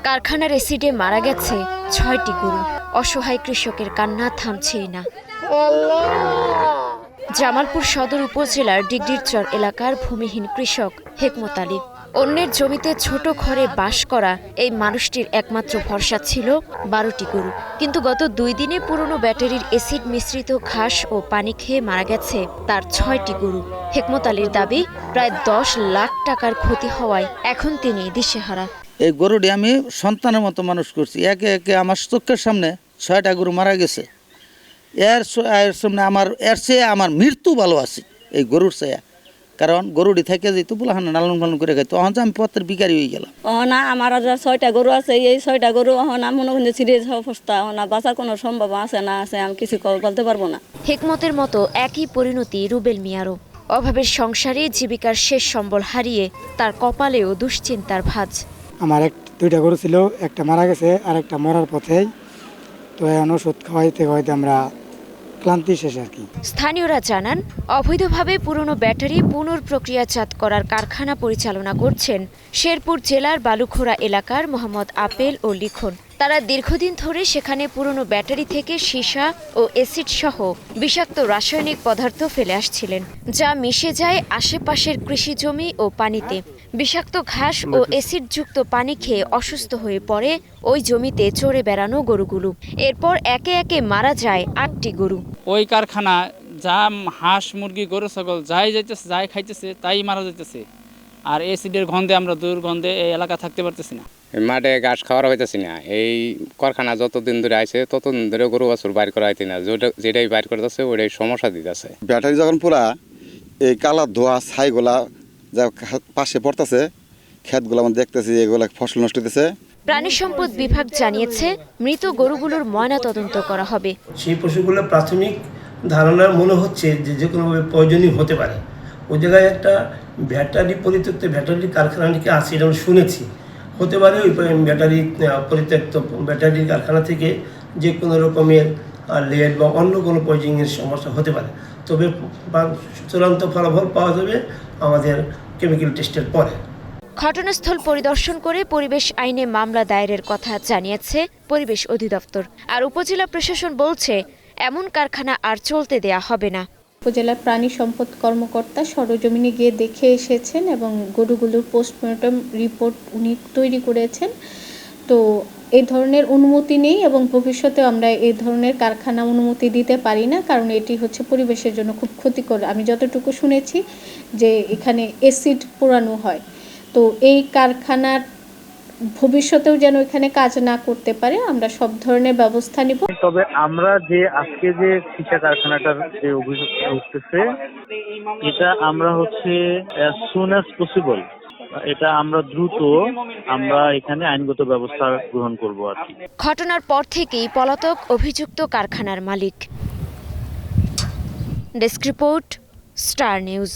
কারখানার অ্যাসিডে মারা গেছে ৬টি গরু। অসহায় কৃষকের কান্না থামছেই না। জামালপুর সদর উপজেলার ডিগডিরচর এলাকার ভূমিহীন কৃষক হেকমত আলী। অন্যের জমিতে ছোট ঘরে বাস করা এই মানুষটির একমাত্র ভরসা ছিল ১২টি গরু। কিন্তু গত ২ দিনে পুরনো ব্যাটারির অ্যাসিড মিশ্রিত ঘাস ও পানি খেয়ে মারা গেছে তার ৬টি গরু। হেকমত আলীর দাবি, প্রায় ১০ লাখ টাকার ক্ষতি হওয়ায় এখন তিনি দিশেহারা। এই গরুটি আমি সন্তানের মতো মানুষ করছি। একে একে আমার চোখের সামনে ৬টা গরু মারা গেছে। এর সামনে এর চেয়ে আমার মৃত্যু ভালো আছে এই গরুর চেয়ে। কারণ গরুটি থেকে যেত বলাহান লালন পালন করে খাইতো, অহন আমি পথের বিকারি হয়ে গেলাম। না আমার যা 6টা গরু আছে, এই 6টা গরু না মনে হয় সিরিয়াস অবস্থা, না বাঁচার কোনো সম্ভব আছে না আছে আমি কিছু বলতে পারবো না। হেকমতের মতো একই পরিণতি রুবেল মিয়ারও। অভাবের সংসারে জীবিকার শেষ সম্বল হারিয়ে তার কপালেও দুশ্চিন্তার ভাঁজ। আমার 2টা গরু ছিল, একটা মারা গেছে আর একটা মরার পথেই। তো এখন ওষুধ খাওয়াইতে আমরা ক্লান্তি শেষ আর কি। স্থানীয়রা জানান, অবৈধভাবে পুরনো ব্যাটারি পুনঃপ্রক্রিয়াজাত করার কারখানা পরিচালনা করছেন শেরপুর জেলার বালুখোড়া এলাকার মোহাম্মদ আপেল ও লিখন। তারা দীর্ঘদিন ধরে সেখানে পুরনো ব্যাটারি থেকে সীসা ও অ্যাসিড সহ বিষাক্ত রাসায়নিক পদার্থ ফেলে আসছিলেন, যা মিশে যায় আশেপাশের কৃষিজমি ও পানিতে। বিষাক্ত ঘাস ও অ্যাসিডযুক্ত পানি খেয়ে অসুস্থ হয়ে পড়ে ওই জমিতে চড়ে বেড়ানো গরুগুলো। এরপর একে একে মারা যায় 8টি গরু। ওই কারখানা যা হাঁস মুরগি গরু ছাগল যাই যাইতেছে, যাই খাইতেছে তাই মারা যাইতেছে। আর অ্যাসিডের গন্ধে আমরা দুর্গন্ধে এই এলাকা থাকতে পারতেছি না। মাঠে ঘাস খাওয়ার হইতেছি না। এই কারখানা যতদিন ধরে আইছে ততদিন ধরে গরু বাছুর বাইর করা হইতে না, যেটাই বাইর করতেছে ওইটাই সমস্যা দিতেছে। ব্যাটারি যখন পুরা এই কালা ধোয়া ছাইগুলা যা পাশে পড়তেছে, ক্ষেতগুলো আমরা দেখতেছি এগুলা ফসল নষ্ট হইতেছে। প্রাণী সম্পদ বিভাগ জানিয়েছে, মৃত গরুগুলোর ময়নাতদন্ত করা হবে। সেই পশুগুলো প্রাথমিক ধারণা মনে হচ্ছে যে কোনোভাবে প্রয়োজনীয় হতে পারে। ওই জায়গায় একটা ব্যাটারি পরিত্যক্ত ব্যাটারি কারখানা নাকি আছে, এটা আমরা শুনেছি। হতে পারে ওই ব্যাটারি পরিত্যক্ত ব্যাটারি কারখানা থেকে যে কোনো রকমের লেড বা অন্য কোনো পয়জনিংয়ের সমস্যা হতে পারে। তবে চূড়ান্ত ফলাফল পাওয়া যাবে আমাদের কেমিক্যাল টেস্টের পরে। ঘটনাস্থল পরিদর্শন করে পরিবেশ আইনে মামলা দায়েরের কথা জানিয়েছে পরিবেশ অধিদপ্তর। আর উপজেলা প্রশাসন বলছে, এমন কারখানা আর চলতে দেয়া হবে না। উপজেলা প্রাণী সম্পদ কর্মকর্তা সরজমিনে গিয়ে দেখে এসেছেন এবং গরুগুলোর পোস্টমর্টম রিপোর্ট উনি তৈরি করেছেন। তো এই ধরনের অনুমতি নেই এবং ভবিষ্যতে আমরা এই ধরনের কারখানা অনুমতি দিতে পারি না, কারণ এটি হচ্ছে পরিবেশের জন্য খুব ক্ষতিকর। আমি যতটুকু শুনেছি যে এখানে অ্যাসিড পোড়ানো হয়। তো এই কারখানার ভবিষ্যতেও যেন এখানে কাজ না করতে পারে, আমরা সব ধরনের ব্যবস্থা নিব। তবে আমরা যে আজকে যে সীসা কারখানাটার যে অভিযোগ উঠতেছে, এটা আমরা as soon as possible এটা আমরা দ্রুত এখানে আইনগত ব্যবস্থা গ্রহণ করব আর কি। ঘটনার পর থেকেই পলাতক অভিযুক্ত কারখানার মালিক। Desk report, star news.